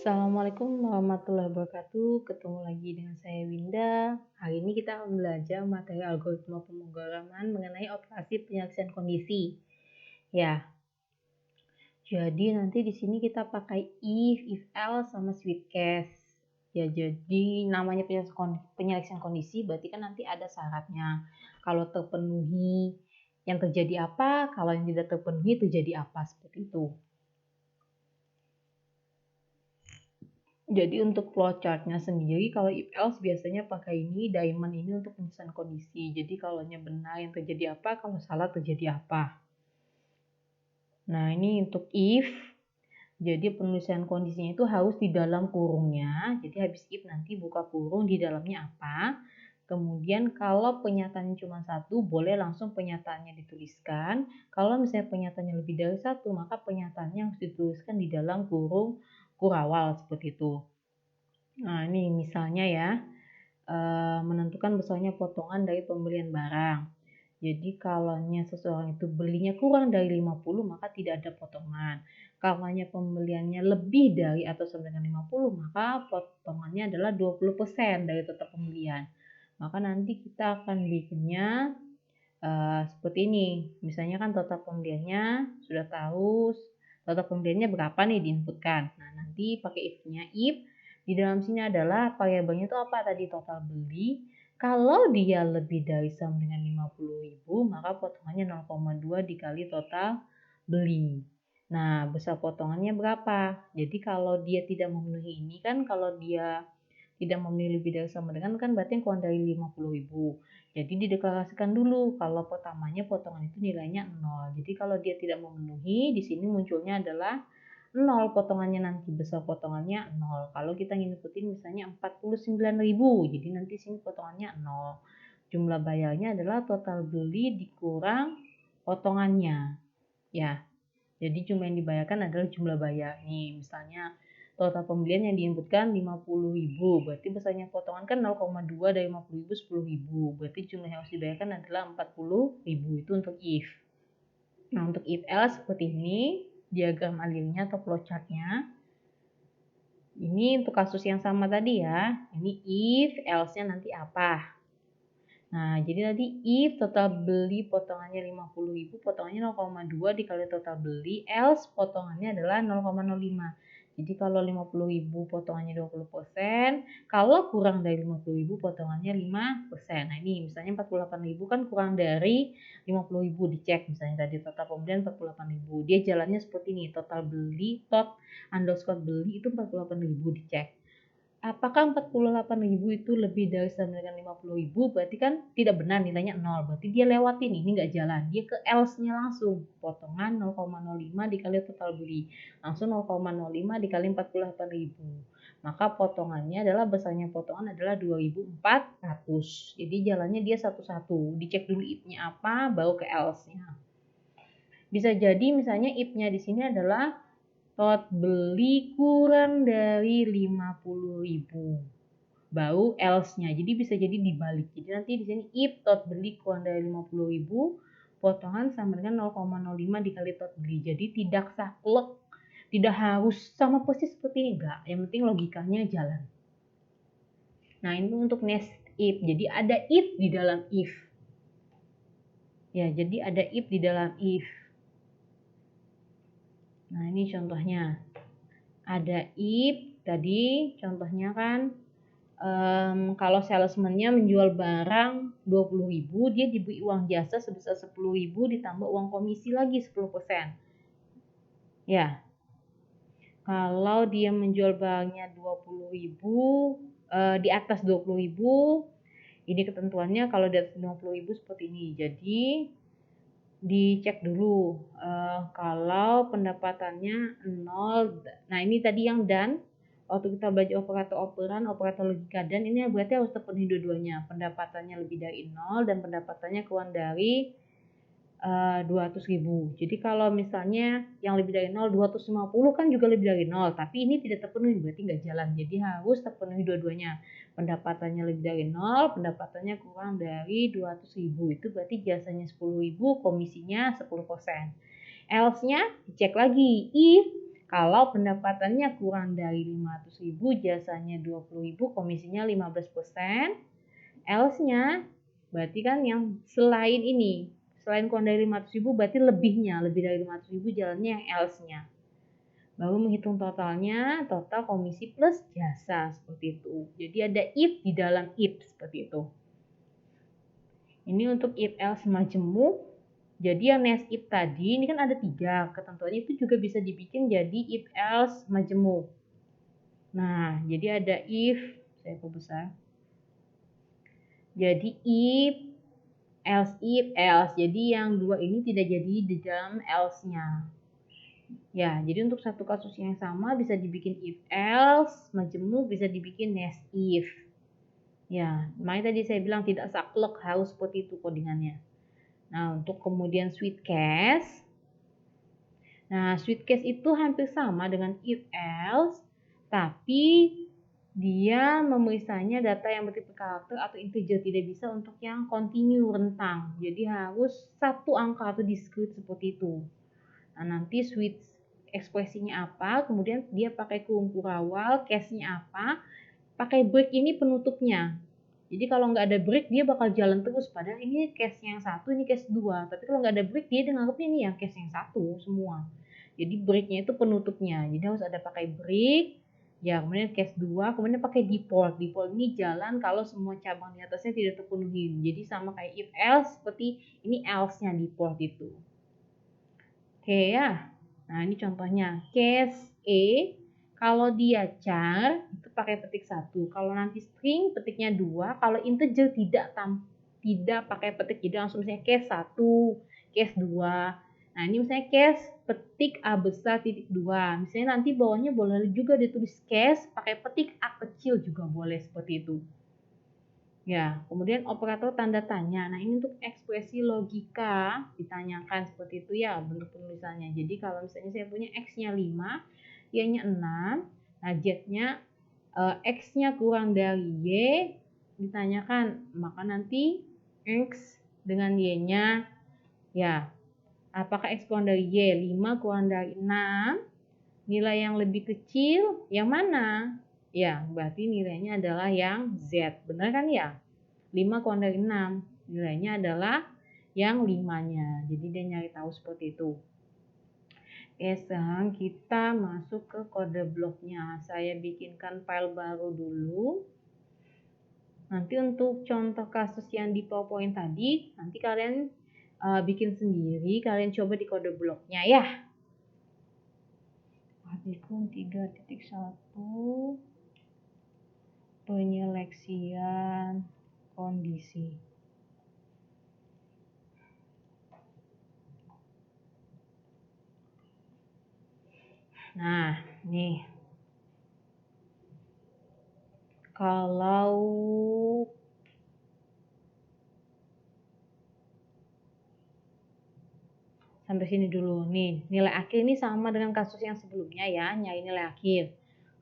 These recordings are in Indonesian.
Assalamualaikum warahmatullahi wabarakatuh. Ketemu lagi dengan saya Winda. Hari ini kita akan belajar materi algoritma pemrograman mengenai operasi penyeleksian kondisi. Ya, jadi nanti di sini kita pakai if else sama switch case. Ya, jadi namanya penyeleksian kondisi berarti kan nanti ada syaratnya. Kalau terpenuhi yang terjadi apa, kalau yang tidak terpenuhi terjadi apa, seperti itu. Jadi untuk flowchartnya sendiri, kalau if else biasanya pakai ini, diamond ini untuk penyelesaian kondisi. Jadi kalau benar yang terjadi apa, kalau salah terjadi apa. Nah ini untuk if, jadi penulisan kondisinya itu harus di dalam kurungnya. Jadi habis if nanti buka kurung, di dalamnya apa. Kemudian kalau penyataannya cuma satu, boleh langsung penyataannya dituliskan. Kalau misalnya penyataannya lebih dari satu, maka penyataannya harus dituliskan di dalam kurung kurawal seperti itu. Nah ini misalnya ya, menentukan besarnya potongan dari pembelian barang. Jadi kalau seseorang itu belinya kurang dari 50, maka tidak ada potongan. Kalau pembeliannya lebih dari atau sama dengan 50, maka potongannya adalah 20% dari total pembelian. Maka nanti kita akan bikinnya seperti ini. Misalnya kan total pembeliannya sudah tahu total pembeliannya berapa nih diinputkan. Nah nanti pakai if-nya. If di dalam sini adalah variabelnya itu apa tadi, total beli. Kalau dia lebih dari sama dengan 50.000, maka potongannya 0,2 dikali total beli. Nah, besar potongannya berapa? Jadi kalau dia tidak memenuhi ini kan, kalau dia tidak memenuhi lebih dari sama dengan kan berarti yang kurang dari 50.000. Jadi dideklarasikan dulu kalau pertamanya potongan itu nilainya 0. Jadi kalau dia tidak memenuhi, di sini munculnya adalah 0 potongannya, nanti besar potongannya 0. Kalau kita nginputin misalnya 49.000, jadi nanti sini potongannya 0. Jumlah bayarnya adalah total beli dikurang potongannya. Ya. Jadi jumlah yang dibayarkan adalah jumlah bayar. Nih, misalnya total pembelian yang diinputkan 50.000, berarti besarnya potongan kan 0,2 dari 50.000 10.000. Berarti jumlah yang harus dibayarkan adalah 40.000. Itu untuk if. Nah, untuk if else seperti ini diagram alirnya atau flowchartnya. Ini untuk kasus yang sama tadi ya. Ini if else-nya nanti apa? Nah, jadi tadi if total beli potongannya 50.000, potongannya 0,2 dikali total beli, else potongannya adalah 0,05. Jadi kalau 50.000 potongannya 20%, kalau kurang dari 50.000 potongannya 5%. Nah, ini misalnya 48.000 kan kurang dari 50.000, dicek misalnya tadi total pembelian 48.000. Dia jalannya seperti ini, total beli, _beli itu 48.000, dicek. Apakah 48.000 itu lebih dari sama dengan 50.000? Berarti kan tidak benar, nilainya 0. Berarti dia lewatin, ini nggak jalan. Dia ke else-nya langsung. Potongan 0,05 dikali total beli. Langsung 0,05 dikali 48.000. Maka potongannya adalah, besarnya potongan adalah 2.400. Jadi jalannya dia satu-satu. Dicek dulu if-nya apa, baru ke else-nya. Bisa jadi misalnya if-nya di sini adalah tot beli kurang dari 50.000, baru else-nya. Jadi bisa jadi dibalik. Jadi nanti di sini if tot beli kurang dari 50.000, potongan sama dengan 0,05 dikali tot beli. Jadi tidak saklek, tidak harus sama persis seperti ini, enggak. Yang penting logikanya jalan. Nah, ini untuk next if. Jadi ada if di dalam if. Ya, jadi ada if di dalam if. Nah, ini contohnya. Ada if tadi, contohnya kan kalau salesman-nya menjual barang 20.000, dia diberi uang jasa sebesar 10.000 ditambah uang komisi lagi 10%. Ya. Kalau dia menjual barangnya 20.000, di atas 20.000, ini ketentuannya kalau di atas 50.000 seperti ini. Jadi dicek dulu kalau pendapatannya 0. Nah, ini tadi yang dan waktu kita belajar operator operan, operator logika dan, ini berarti harus terpenuhi dua-duanya. Pendapatannya lebih dari 0 dan pendapatannya kurang dari 200.000. Jadi kalau misalnya yang lebih dari 0 250 kan juga lebih dari 0, tapi ini tidak terpenuhi, berarti nggak jalan. Jadi harus terpenuhi dua-duanya. Pendapatannya lebih dari 0, pendapatannya kurang dari 200.000. Itu berarti jasanya 10.000, komisinya 10%. Else-nya dicek lagi. If Kalau pendapatannya kurang dari 500.000, jasanya 20.000, komisinya 15%. Else-nya berarti kan yang selain ini, selain kurang dari 500.000 berarti lebihnya, lebih dari 500.000 jalannya yang else-nya. Baru menghitung totalnya, total komisi plus jasa, seperti itu. Jadi ada if di dalam if, seperti itu. Ini untuk if else majemuk. Jadi yang nest if tadi ini kan ada 3 ketentuannya, itu juga bisa dibikin jadi if else majemuk. Nah, jadi ada if, saya perbesar. Jadi if else. Jadi yang 2 ini tidak jadi di dalam else-nya. Ya, jadi untuk satu kasus yang sama bisa dibikin if else majemuk, bisa dibikin nest if. Ya, makanya tadi saya bilang tidak saklek, harus seperti itu codingannya. Nah, untuk kemudian sweet case. Nah, sweet case itu hampir sama dengan if else, tapi dia memeriksanya data yang bertipe karakter atau integer, tidak bisa untuk yang continue rentang. Jadi harus satu angka atau discrete seperti itu. Nah, nanti sweet ekspresinya apa, kemudian dia pakai kurung kurawal, case-nya apa, pakai break ini penutupnya. Jadi kalau nggak ada break dia bakal jalan terus, padahal ini case yang satu, ini case 2. Tapi kalau nggak ada break dia nganggapnya ini yang case yang satu semua. Jadi breaknya itu penutupnya. Jadi harus ada pakai break. Ya, kemudian case 2, kemudian pakai default. Default ini jalan kalau semua cabang di atasnya tidak terpenuhi. Jadi sama kayak if else, seperti ini else-nya default itu. Oke ya. Nah, ini contohnya. Case A, kalau dia char itu pakai petik 1. Kalau nanti string petiknya 2. Kalau integer tidak pakai petik, jadi langsung misalnya case 1, case 2. Nah, ini misalnya case petik A besar titik 2. Misalnya nanti bawahnya boleh juga ditulis case pakai petik A kecil juga boleh, seperti itu. Ya, kemudian operator tanda tanya. Nah, ini untuk ekspresi logika ditanyakan seperti itu ya bentuk penulisannya. Jadi kalau misalnya saya punya X-nya 5, Y-nya 6, nah Z-nya X-nya kurang dari Y, ditanyakan, maka nanti X dengan Y-nya, ya, apakah X kurang dari Y? 5 kurang dari 6, nilai yang lebih kecil yang mana? Ya, berarti nilainya adalah yang Z. Benar kan ya? 5 kurang dari 6. Nilainya adalah yang 5-nya. Jadi dia nyari tahu seperti itu. Oke, sekarang kita masuk ke kode bloknya. Saya bikinkan file baru dulu. Nanti untuk contoh kasus yang di PowerPoint tadi, nanti kalian bikin sendiri. Kalian coba di kode bloknya ya. Artikel 3.1 penyeleksian kondisi. Nah, nih. Kalau sampai sini dulu nih, nilai akhir ini sama dengan kasus yang sebelumnya ya, nyari nilai akhir.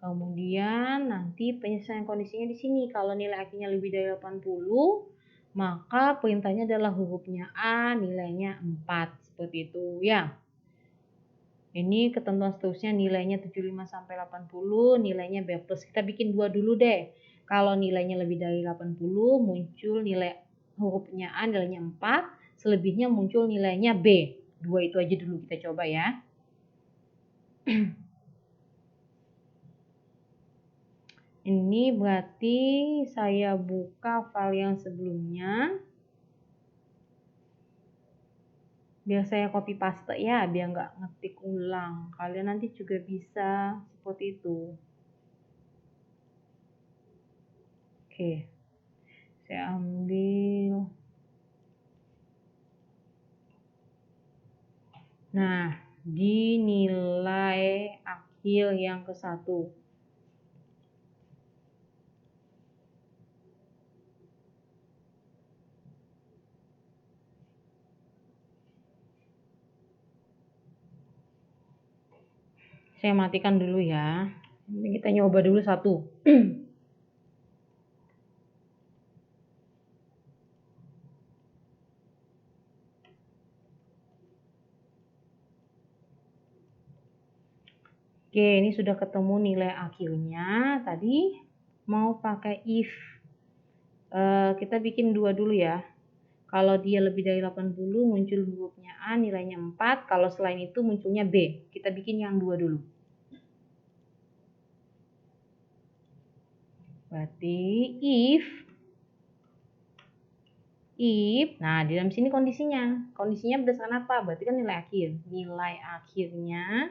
Kemudian nanti penyelesaian kondisinya di sini. Kalau nilai akhirnya lebih dari 80, maka perintahnya adalah hurufnya A, nilainya 4. Seperti itu ya. Ini ketentuan seterusnya nilainya 75 sampai 80, nilainya B+. Kita bikin 2 dulu deh. Kalau nilainya lebih dari 80, muncul nilai hurufnya A, nilainya 4, selebihnya muncul nilainya B. 2 itu aja dulu kita coba ya. Ini berarti saya buka file yang sebelumnya. Biar saya copy paste ya, biar nggak ngetik ulang. Kalian nanti juga bisa seperti itu. Oke. Saya ambil. Nah, di nilai akhir yang ke-1. Saya matikan dulu ya. Ini kita nyoba dulu 1. Oke, ini sudah ketemu nilai akhirnya. Tadi mau pakai if. Kita bikin 2 dulu ya. Kalau dia lebih dari 80 muncul hurufnya A, nilainya 4. Kalau selain itu munculnya B. Kita bikin yang 2 dulu. Berarti if, nah di dalam sini kondisinya berdasarkan apa? Berarti kan nilai akhir. Nilai akhirnya,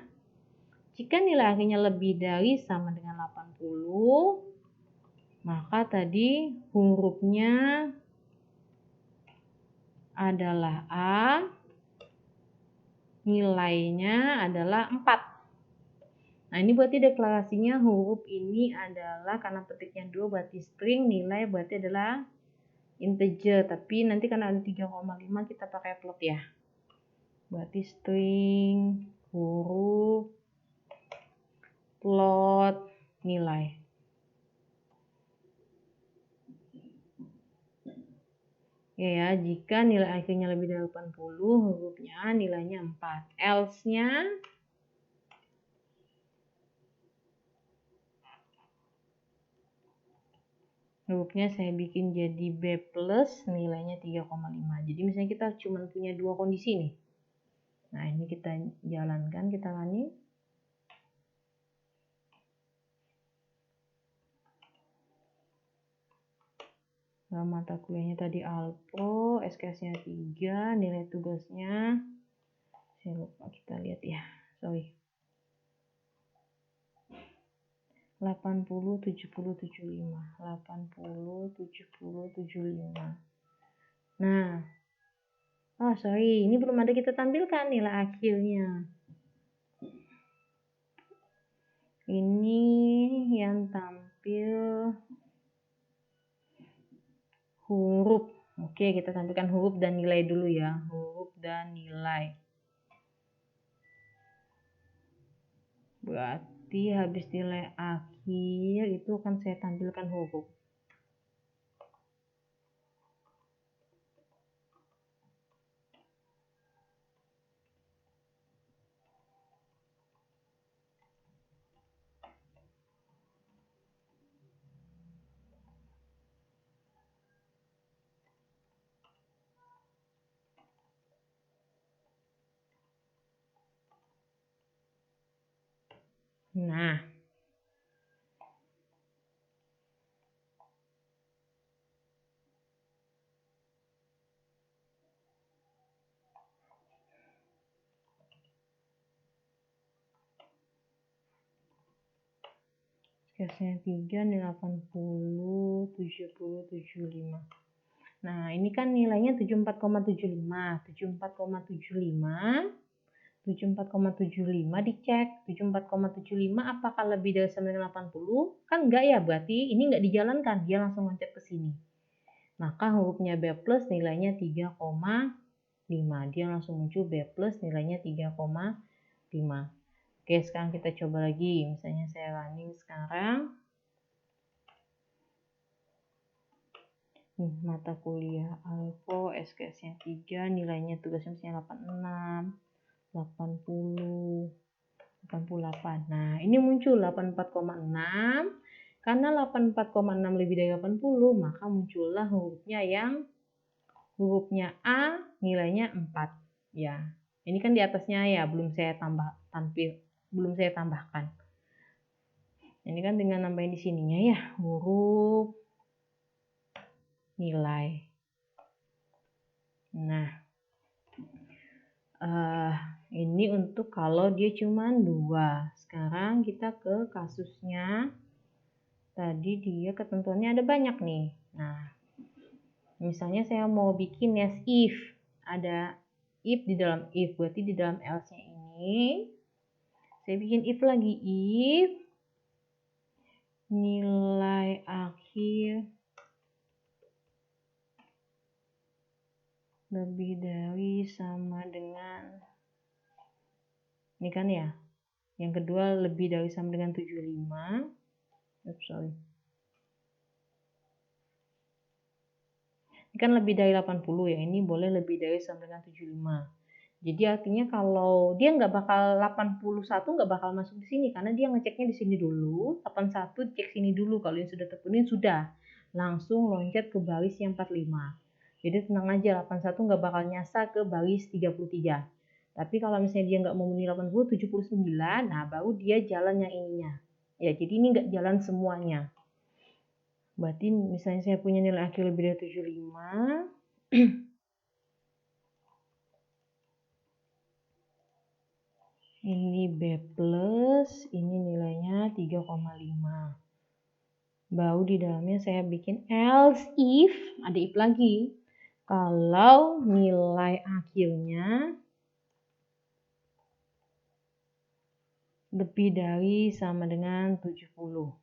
jika nilai akhirnya lebih dari sama dengan 80, maka tadi hurufnya adalah A, nilainya adalah 4. Nah, ini berarti deklarasinya huruf ini adalah, karena petiknya 2 berarti string, nilai berarti adalah integer. Tapi nanti karena ada 3,5 kita pakai float ya. Berarti string, huruf, float, nilai. Ya, jika nilai akhirnya lebih dari 80, hurufnya nilainya 4. Else-nya hurufnya saya bikin jadi B plus, nilainya 3,5. Jadi misalnya kita cuma punya 2 kondisi nih. Nah, ini kita jalankan, kita running. Nah, mata kuliahnya tadi Alpro, SKS-nya 3, nilai tugasnya saya lupa, kita lihat ya. Sorry. 80, 70, 75. 80, 70, 75. Nah, sorry, ini belum ada kita tampilkan nilai akhirnya. Ini yang tampil huruf. Oke, kita tampilkan huruf dan nilai dulu ya. Huruf dan nilai. Berarti habis nilai akhir itu akan saya tampilkan huruf. Nah, SKS-nya 3, nilai 80, 70, 75. Nah, ini kan nilainya 74,75. 74,75. 74,75 dicek. 74,75 apakah lebih dari sama dengan 80? Kan enggak ya, berarti ini enggak dijalankan. Dia langsung loncat ke sini. Maka hurufnya B plus nilainya 3,5. Dia langsung muncul B plus nilainya 3,5. Oke, sekarang kita coba lagi. Misalnya saya running sekarang. Mata kuliah Alpro, SKS-nya 3, nilainya tugasnya misalnya 86, 80, 88. Nah, ini muncul 84,6. Karena 84,6 lebih dari 80, maka muncullah hurufnya A, nilainya 4. Ya. Ini kan di atasnya ya, belum saya tambahkan. Ini kan dengan nambahin di sininya ya, huruf, nilai. Nah, ini untuk kalau dia cuma 2. Sekarang kita ke kasusnya. Tadi dia ketentuannya ada banyak nih. Nah, misalnya saya mau bikin as if. Ada if di dalam if, berarti di dalam else-nya ini saya bikin if lagi, if nilai akhir lebih dari sama dengan, ini kan ya, yang kedua lebih dari sama dengan 75. Sorry. Ini kan lebih dari 80 ya, ini boleh lebih dari sama dengan 75. Jadi artinya kalau dia nggak bakal 81 nggak bakal masuk di sini karena dia ngeceknya di sini dulu, 81 cek sini dulu, kalau yang sudah terpenuhi sudah langsung loncat ke baris yang 45. Jadi tenang aja, 81 nggak bakal nyasar ke baris 33. Tapi kalau misalnya dia nggak memenuhi 80, 79, nah baru dia jalan yang ininya. Ya, jadi ini nggak jalan semuanya. Berarti misalnya saya punya nilai akhir lebih dari 75, ini B plus, ini nilainya 3,5. Baru di dalamnya saya bikin else if, ada if lagi. Kalau nilai akhirnya lebih dari sama dengan 70.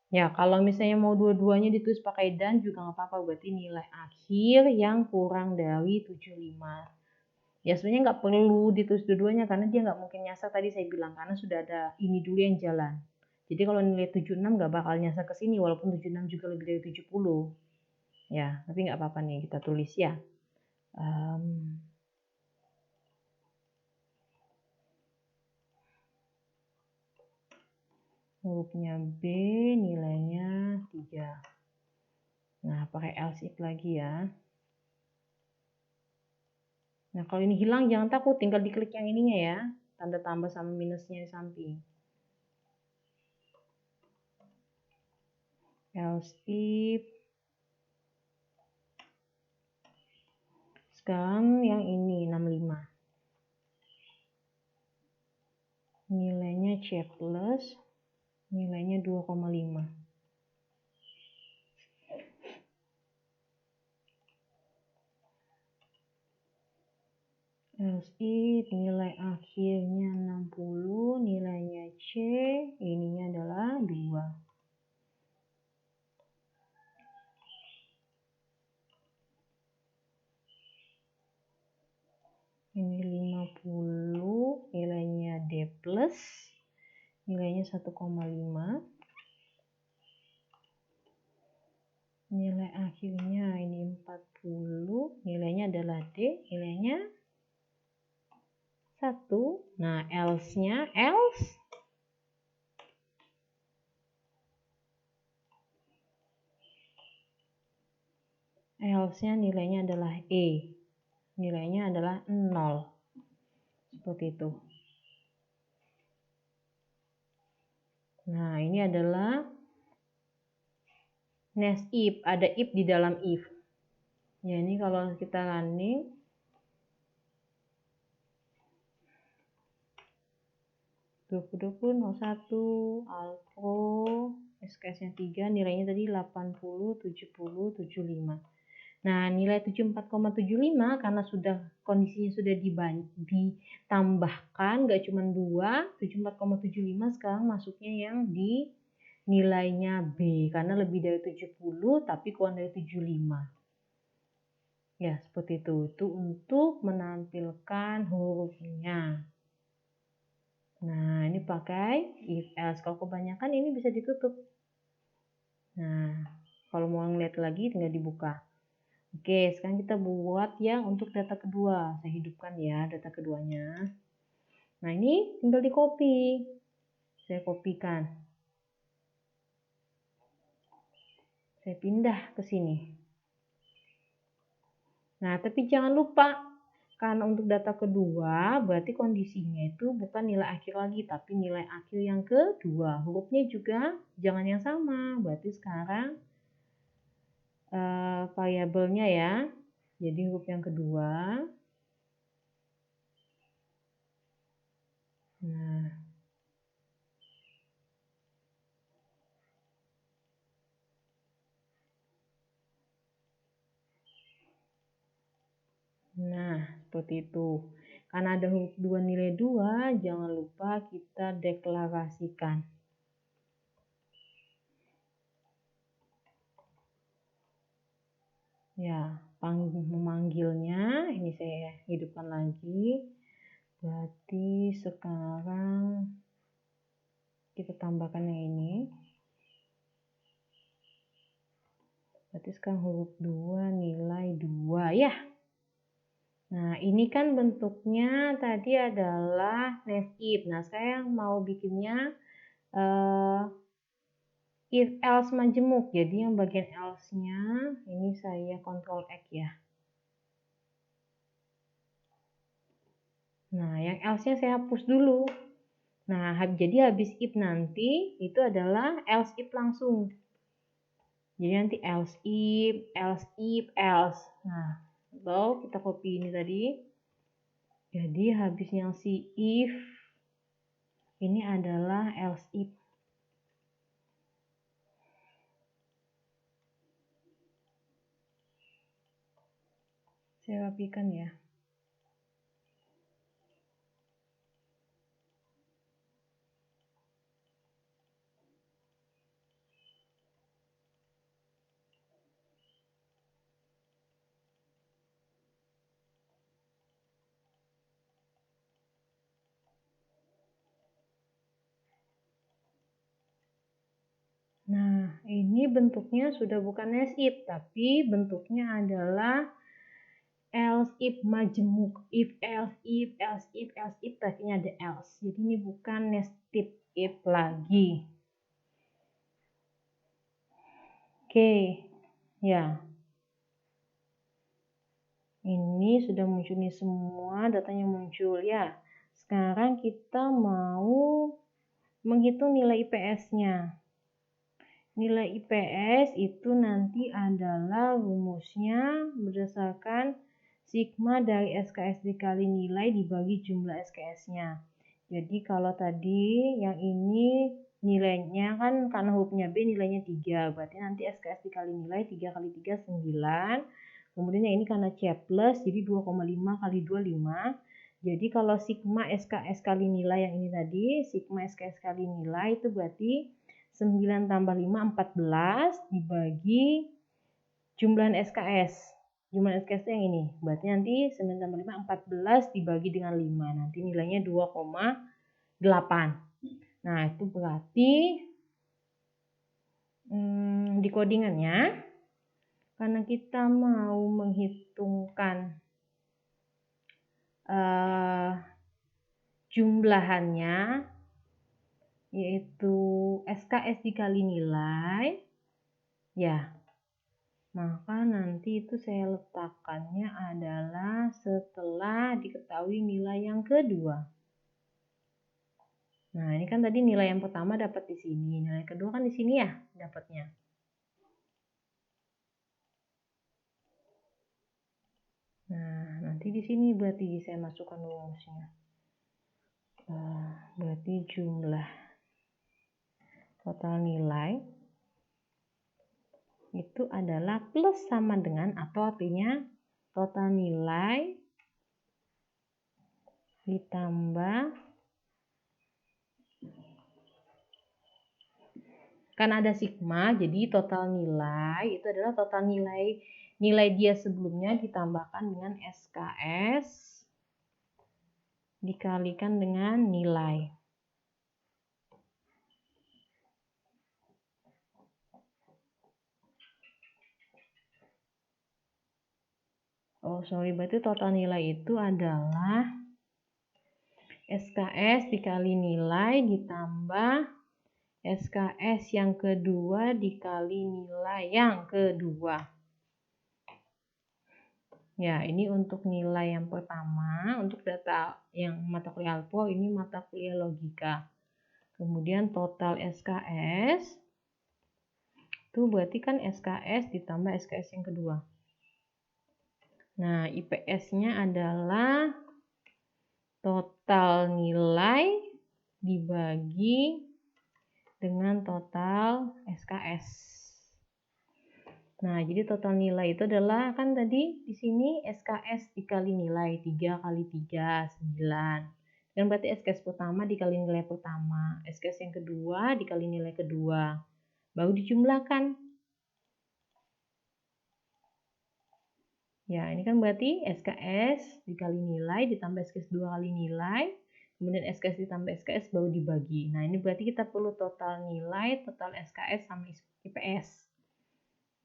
Ya, kalau misalnya mau dua-duanya ditulis pakai dan juga nggak apa-apa, berarti nilai akhir yang kurang dari 75. Ya sebenarnya nggak perlu ditulis dua-duanya karena dia nggak mungkin nyasar tadi saya bilang karena sudah ada ini dulu yang jalan. Jadi kalau nilai 76 nggak bakal nyasar ke sini walaupun 76 juga lebih dari 70. Ya, tapi nggak apa-apa nih kita tulis ya. Hurufnya B nilainya 3. Nah, pakai else if lagi ya. Nah, kalau ini hilang jangan takut, tinggal diklik yang ininya ya. Tanda tambah sama minusnya di samping. Else if. Sekarang yang ini 65. Nilainya C plus. Nilainya 2,5. Else if nilai akhirnya 60, nilainya C, ininya adalah 2. Ini 50, nilainya D plus, nilainya 1,5. Nilai akhirnya ini 40, nilainya adalah D, nilainya 1. Nah, else-nya, else-nya nilainya adalah E. Nilainya adalah 0. Seperti itu. Nah, ini adalah nest if, ada if di dalam if. Ya, ini kalau kita running, 2020 01 Alpro SKS-nya 3, nilainya tadi 80, 70, 75. Nah, nilai 74,75 karena sudah kondisinya sudah ditambahkan, nggak cuma 2, 74,75 sekarang masuknya yang di nilainya B karena lebih dari 70 tapi kurang dari 75. Ya, seperti itu. Itu untuk menampilkan hurufnya. Nah, ini pakai if else. Kalau kebanyakan ini bisa ditutup. Nah, kalau mau ngeliat lagi tinggal dibuka. Oke, sekarang kita buat yang untuk data kedua. Saya hidupkan ya data keduanya. Nah, ini tinggal di copy. Saya kopikan. Saya pindah ke sini. Nah, tapi jangan lupa karena untuk data kedua, berarti kondisinya itu bukan nilai akhir lagi, tapi nilai akhir yang kedua. Hurufnya juga jangan yang sama. Berarti sekarang variabelnya ya. Jadi huruf yang kedua. Nah, seperti itu. Karena ada huruf 2 nilai 2, jangan lupa kita deklarasikan. Ya, memanggilnya, ini saya hidupkan lagi. Berarti sekarang kita tambahkan yang ini. Berarti sekarang huruf 2 nilai 2 ya. Nah, ini kan bentuknya tadi adalah nest if. Nah, saya mau bikinnya if else majemuk. Jadi yang bagian else-nya ini saya Ctrl X ya. Nah, yang else-nya saya hapus dulu. Nah, jadi habis if nanti itu adalah else if langsung. Jadi nanti else if, else if, else. Nah, atau kita copy ini tadi. Jadi habis yang si if ini adalah else if. Saya rapikan ya. Nah, ini bentuknya sudah bukan nest if, tapi bentuknya adalah else if majemuk. If, else if, else if, else if, tapi ada else. Jadi ini bukan nested if lagi. Oke, ya. Ini sudah muncul nih semua, datanya muncul ya. Sekarang kita mau menghitung nilai IPS-nya. Nilai IPS itu nanti adalah rumusnya berdasarkan sigma dari SKS dikali nilai dibagi jumlah SKS-nya. Jadi kalau tadi yang ini nilainya kan karena hurufnya B nilainya 3, berarti nanti SKS dikali nilai 3 kali 3 9. Kemudian yang ini karena C plus jadi 2,5 kali 2 5. Jadi kalau sigma SKS kali nilai yang ini tadi, sigma SKS kali nilai itu berarti 9 tambah 5, 14 dibagi jumlah SKS. Jumlah SKS itu yang ini. Berarti nanti 9 tambah 5, 14 dibagi dengan 5. Nanti nilainya 2,8. Nah, itu berarti di codingannya, karena kita mau menghitungkan jumlahannya, yaitu SKS dikali nilai, ya, maka nanti itu saya letakkannya adalah setelah diketahui nilai yang kedua. Nah, ini kan tadi nilai yang pertama dapat di sini, nilai kedua kan di sini ya dapatnya. Nah, nanti di sini berarti saya masukkan rumusnya. Berarti jumlah total nilai itu adalah plus sama dengan atau artinya total nilai ditambah, kan ada sigma, jadi total nilai itu adalah total nilai dia sebelumnya ditambahkan dengan SKS dikalikan dengan nilai. Oh sorry, berarti total nilai itu adalah SKS dikali nilai ditambah SKS yang kedua dikali nilai yang kedua. Ya, ini untuk nilai yang pertama, untuk data yang mata kuliah Alpro, ini mata kuliah logika. Kemudian total SKS, itu berarti kan SKS ditambah SKS yang kedua. Nah, IPS-nya adalah total nilai dibagi dengan total SKS. Nah, jadi total nilai itu adalah kan tadi di sini SKS dikali nilai 3 kali 3 9. Dan berarti SKS pertama dikali nilai pertama, SKS yang kedua dikali nilai kedua. Baru dijumlahkan. Ya, ini kan berarti SKS dikali nilai ditambah SKS 2 kali nilai, kemudian SKS ditambah SKS baru dibagi. Nah, ini berarti kita perlu total nilai, total SKS sama IPS.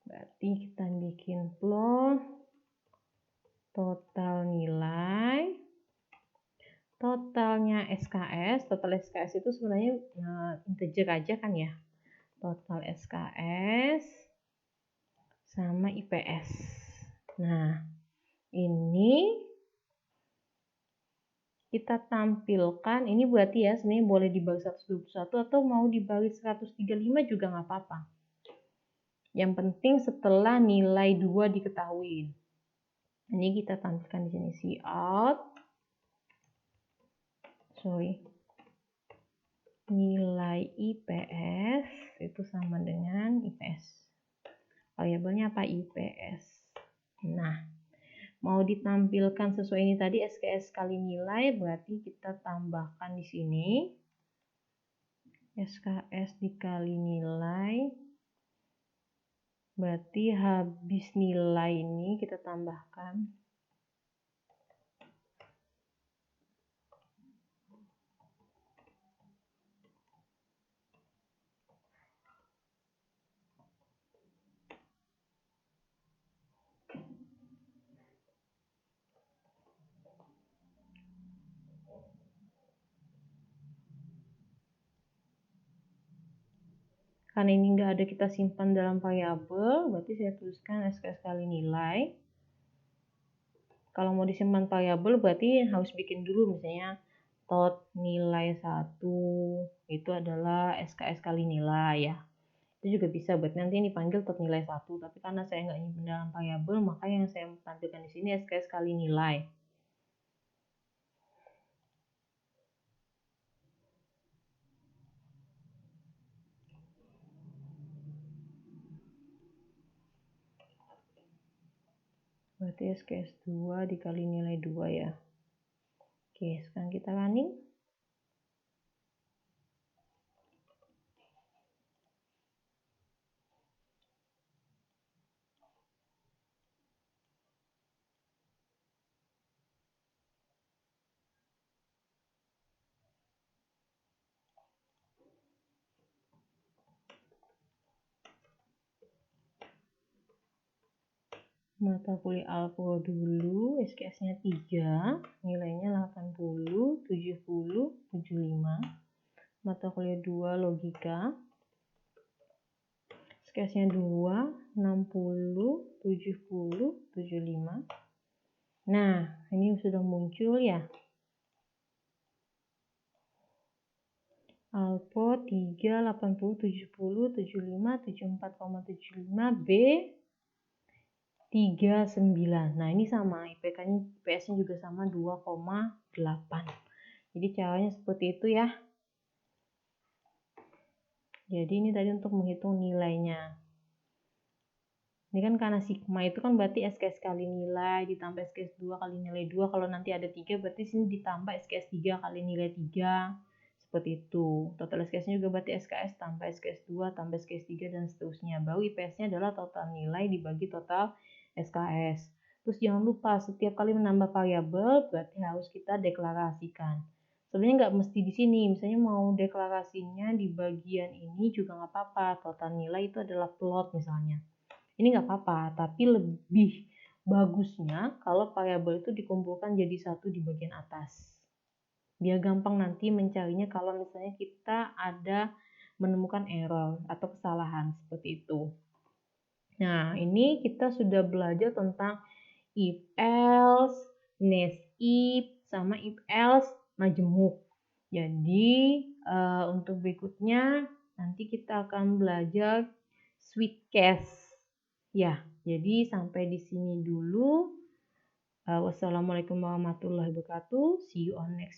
Berarti kita bikin plot total nilai. Totalnya SKS, total SKS itu sebenarnya integer aja kan ya. Total SKS sama IPS. Nah, ini kita tampilkan, ini berarti ya sebenarnya boleh dibagi 121 atau mau dibagi 135 juga nggak apa-apa. Yang penting setelah nilai 2 diketahui. Ini kita tampilkan di sini nilai IPS itu sama dengan IPS. Variabelnya apa? IPS. Nah, mau ditampilkan sesuai ini tadi SKS kali nilai, berarti kita tambahkan di sini SKS dikali nilai, berarti habis nilai ini kita tambahkan karena ini nggak ada kita simpan dalam variabel, berarti saya tuliskan SKS kali nilai. Kalau mau disimpan variabel berarti harus bikin dulu misalnya tot nilai 1 itu adalah SKS kali nilai ya. Itu juga bisa buat nanti ini dipanggil tot nilai 1, tapi karena saya nggak nyimpen dalam variabel, maka yang saya tampilkan di sini SKS kali nilai. Berarti SKS 2 dikali nilai 2 ya. Oke, sekarang kita running. Mata kuliah Alpro dulu, SKS-nya 3, nilainya 80, 70, 75. Mata kuliah 2 logika, SKS-nya 2, 60, 70, 75. Nah, ini sudah muncul ya. Alpro 3, 80, 70, 75, 74,75, B 39. Nah, ini sama, IPS-nya juga sama 2,8. Jadi caranya seperti itu ya. Jadi ini tadi untuk menghitung nilainya. Ini kan karena sigma itu kan berarti SKS kali nilai ditambah SKS 2 kali nilai 2. Kalau nanti ada 3 berarti sini ditambah SKS 3 kali nilai 3. Seperti itu. Total SKS-nya juga berarti SKS tambah SKS 2 tambah SKS 3 dan seterusnya. Baru IPS-nya adalah total nilai dibagi total SKS. Terus jangan lupa setiap kali menambah variabel berarti harus kita deklarasikan. Sebenarnya nggak mesti di sini, misalnya mau deklarasinya di bagian ini juga nggak apa-apa. Total nilai itu adalah plot misalnya. Ini nggak apa-apa, tapi lebih bagusnya kalau variabel itu dikumpulkan jadi satu di bagian atas. Biar gampang nanti mencarinya kalau misalnya kita ada menemukan error atau kesalahan seperti itu. Nah, ini kita sudah belajar tentang if else, nest if, sama if else majemuk. Jadi, untuk berikutnya nanti kita akan belajar switch case. Ya, jadi sampai di sini dulu. Wassalamualaikum warahmatullahi wabarakatuh. See you on next